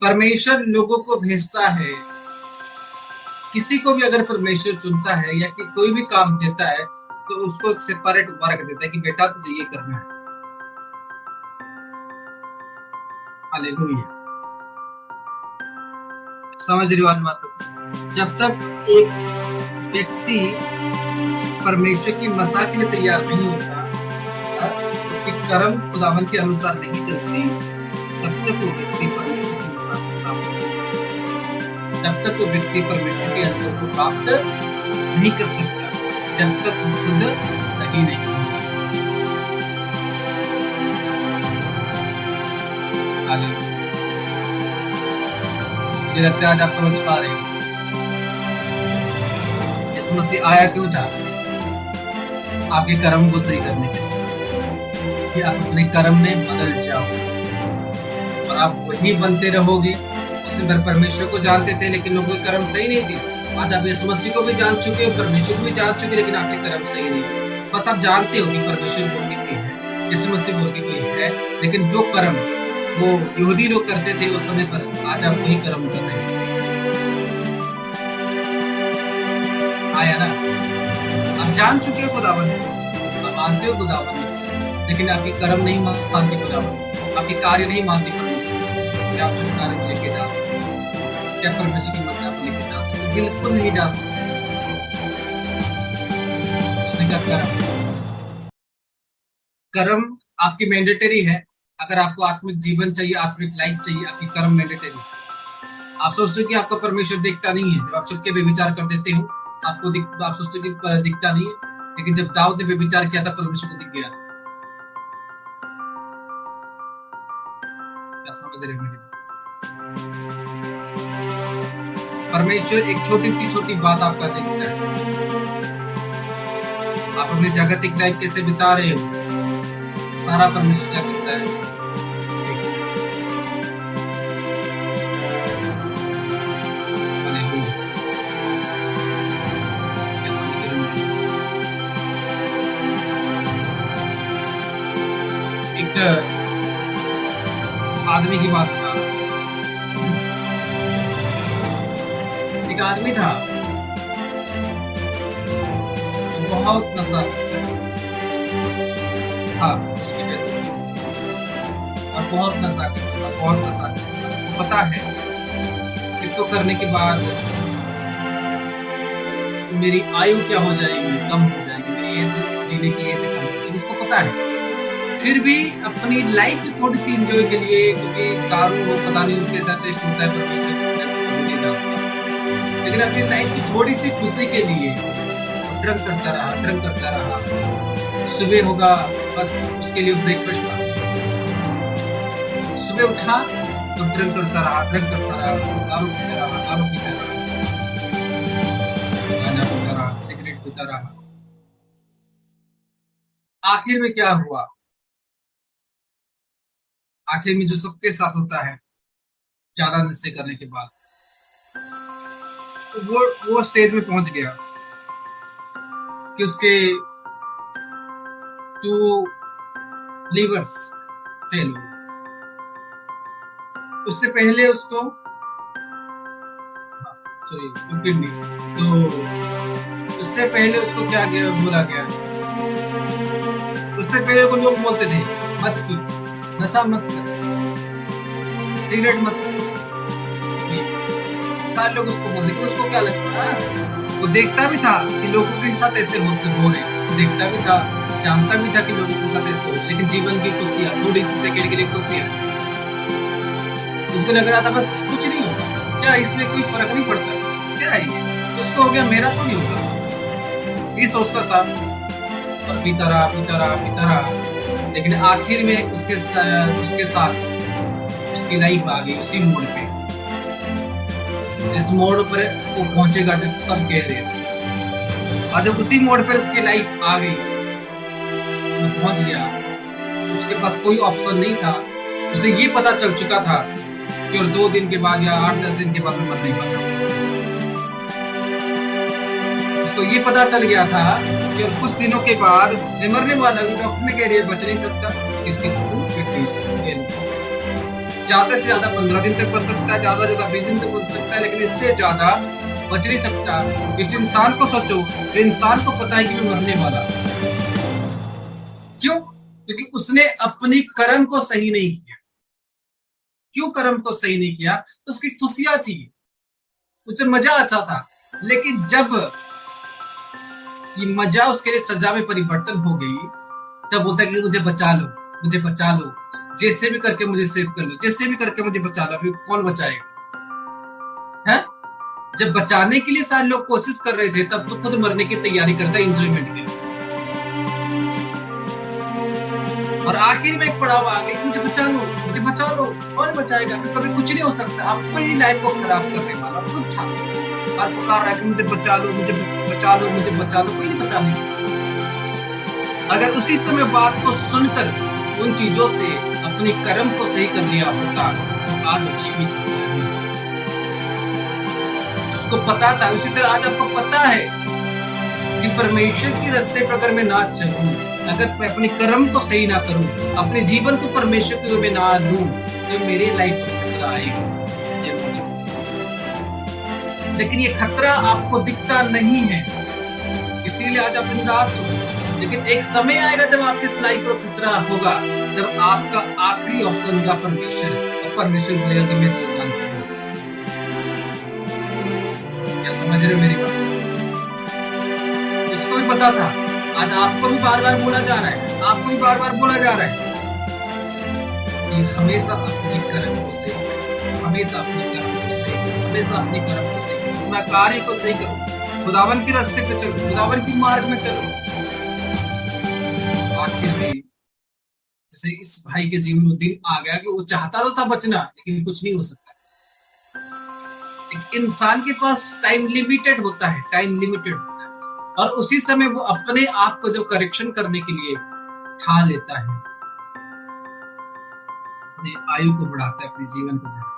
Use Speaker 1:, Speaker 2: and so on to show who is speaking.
Speaker 1: परमेश्वर लोगों को भेजता है। किसी को भी अगर परमेश्वर चुनता है या कि कोई भी काम देता है तो उसको एक सेपरेट वर्क देता है कि बेटा तुझे ये करना है। हालेलुया। समझ रही हो आज बात को? जब तक एक व्यक्ति परमेश्वर की मसा के लिए तैयार नहीं होता, उसकी कर्म खुदावन के अनुसार नहीं चलती, तब तक वो व्यक्ति परमेश्वर की मसा को प्राप्त नहीं कर सकता। जब तक वो व्यक्ति परमेश्वर के अनुग्रह को प्राप्त नहीं कर सकता, जब तक वो खुद सही नहीं होता। मुझे लगता है आज आप समझ पा रहे हैं यीशु मसीह आया क्यों था? आपके कर्म को सही करने के लिए कि आप अपने कर्म में बदल जाओ और आप वही बनते रहोगे। उससे पहले परमेश्वर को जानते थे लेकिन लोगों के कर्म सही नहीं थे। आज आप यीशु मसीह को भी जान चुके हो, परमेश्वर को भी जान चुके, लेकिन आपके कर्म सही नहीं। बस आप जानते हो कि परमेश्वर बोल के कोई है, यीशु मसीह बोल के कोई है, लेकिन जो कर्म वो यहूदी लोग करते थे उस समय पर, आज आप वही कर्म कर रहे हैं। आया ना? आप जान चुके हो खुदावन को, आप मानते हो खुदावन, लेकिन आपके कर्म नहीं मानते खुदावन, आपके कार्य नहीं मानते परमेश्वर। क्या आप छुटकारे को लेके जा सकते? क्या परमेश्वर की मसीहा को लेके जा सकते? बिल्कुल नहीं जा सकते। उसने क्या कर्म आपकी मैंडेटरी है। अगर आपको आत्मिक जीवन चाहिए, आत्मिक लाइफ चाहिए, आपकी कर्म मैंडेटरी। आप सोचते हो कि आपको परमेश्वर देखता नहीं है, जब आप चुपके पे विचार कर देते हो आपको आप सोचते हो कि दिखता नहीं है, लेकिन जब दाऊद ने विचार किया था परमेश्वर को दिख गया। क्या समझ रहे मेरे? परमेश्वर एक छोटी बात आपका देखता है। आप अपनी जागतिक लाइफ कैसे बिता रहे हो, सारा परमेश्वर क्या करता है। एक आदमी की बात था। एक आदमी था, बहुत नशा था, उसकी डेथ हो चुकी और बहुत नशा करता था, बहुत नशा करता था। उसको पता है इसको करने के बाद मेरी आयु क्या हो जाएगी, कम हो जाएगी, मेरी एज, जीने की एज कम हो जाएगी, इसको पता है। फिर भी अपनी लाइफ थोड़ी सी एंजॉय के लिए, क्योंकि दारू वो पता नहीं कैसा टेस्ट होता है परमेश्वर नहीं जानता, लेकिन अपनी लाइफ की थोड़ी सी खुशी के लिए ड्रंक करता रहा। सुबह होगा बस उसके लिए ब्रेकफास्ट था, सुबह उठा तो ड्रंक करता रहा, दारू पीता रहा, गांजा पीता रहा, सिगरेट पीता रहा। आखिर में क्या हुआ? आखिर में जो सबके साथ होता है ज्यादा नशे करने के बाद, तो वो स्टेज में पहुंच गया कि उसके 2 लीवर्स फेल हो। उससे पहले उसको किडनी, तो उससे पहले उसको क्या गया बोला गया, उससे पहले को लोग बोलते थे मत पी, नशा मत कर, सिगरेट मत कर, सारे लोग उसको बोलते। लेकिन उसको क्या लगता है, वो देखता भी था कि लोगों के साथ ऐसे हो रहे, वो देखता भी था, जानता भी था कि लोगों के साथ ऐसे हो रहे, लेकिन जीवन की खुशियां, थोड़ी सी सेकंड के लिए खुशियां, उसको लग रहा था बस कुछ नहीं होगा, क्या इसमें कोई फर्क नहीं पड़ता, क्या है उसको हो गया, मेरा तो नहीं होगा, ये सोचता था। और पीता रहा, लेकिन आखिर में उसके साथ उसकी लाइफ आ गई उसी मोड़ पे, जिस मोड़ पर वो पहुंचेगा जब सब कह रहे थे, और जब उसी मोड़ पर उसकी लाइफ आ गई, वो पहुंच गया, उसके पास कोई ऑप्शन नहीं था। उसे ये पता चल चुका था कि और 2 दिन के बाद या 8-10 दिन के बाद में मरने वाला। उसको ये पता चल गया था कि और कुछ दिनों के बाद मैं मरने वाला हूँ। डॉक्टर ने कह दिया बच नहीं सकता, इसकी ज्यादा से ज्यादा 15 दिन तक बच सकता है, ज्यादा से ज्यादा 20 दिन तक बच सकता है, लेकिन इससे ज्यादा बच नहीं सकता। इस इंसान को सोचो, जो इंसान को पता है कि मैं मरने वाला हूं। क्यों? क्योंकि उसने अपनी कर्म को सही नहीं किया। क्यों कर्म को सही नहीं किया? तो उसकी खुशियां थी, उसे मजा आता था। लेकिन जब ये मजा उसके लिए सजा में परिवर्तन हो गई, तब बोलता है कि मुझे बचा लो, मुझे बचा लो, जैसे भी करके मुझे सेव कर लो, जैसे भी करके मुझे बचा लो। अभी कौन बचाएगा? है? जब बचाने के लिए सारे लोग कोशिश कर रहे थे, तब तो खुद मरने की तैयारी करता है एंजॉयमेंट के लिए। और आखिर में एक पड़ाव आ गई, मुझे बचा लो, मुझे बचा लो। कौन बचाएगा? कभी कुछ नहीं हो सकता। आप अपनी लाइफ को खराब करने वाला खुद था और पुकार रहा है कि मुझे बचा लो, मुझे बचा लो, मुझे बचा लो। कोई नहीं बचा नहीं सकता। अगर उसी समय बात को सुनकर उन चीजों से अपनी कर्म को सही कर लिया होता, तो आज जीवित होता है। उसको पता था। उसी तरह आज आपको पता है कि परमेश्वर के रास्ते पर अगर मैं ना चलूं, अगर मैं अपने कर्म को सही ना करूं, अपने जीवन को परमेश्वर के में ना दूं, तो मेरे लाइफ में खतरा आएगा। लेकिन ये खतरा आपको दिखता नहीं है, इसीलिए आज आप बिंदास हो। लेकिन एक समय आएगा जब आपके इस लाइफ पर खतरा होगा, तब आपका आखिरी ऑप्शन होगा परमेश्वर। और परमेश्वर बोलेगा कि मैं तुझे जानता हूं। क्या समझ रहे हो मेरी बात? उसको भी पता था। आज आपको भी बार बार बोला जा रहा है, आपको भी बार बार बोला जा रहा है कि हमेशा अपने कर्म को सही करो, हमेशा अपने कर्म को सही करो, हमेशा अपने कर्म को सही करो, अपना कार्य को सही करो, खुदावन के रास्ते पे चलो, खुदावन के मार्ग में चलो। आखिर में जैसे इस भाई के जीवन में दिन आ गया कि वो चाहता तो था बचना, लेकिन कुछ नहीं हो सकता। एक इंसान के पास टाइम लिमिटेड होता है, टाइम लिमिटेड होता है, और उसी समय वो अपने आप को जब करेक्शन करने के लिए ठान लेता है, अपने आयु को बढ़ाता है, अपने जीवन को बढ़ाता है।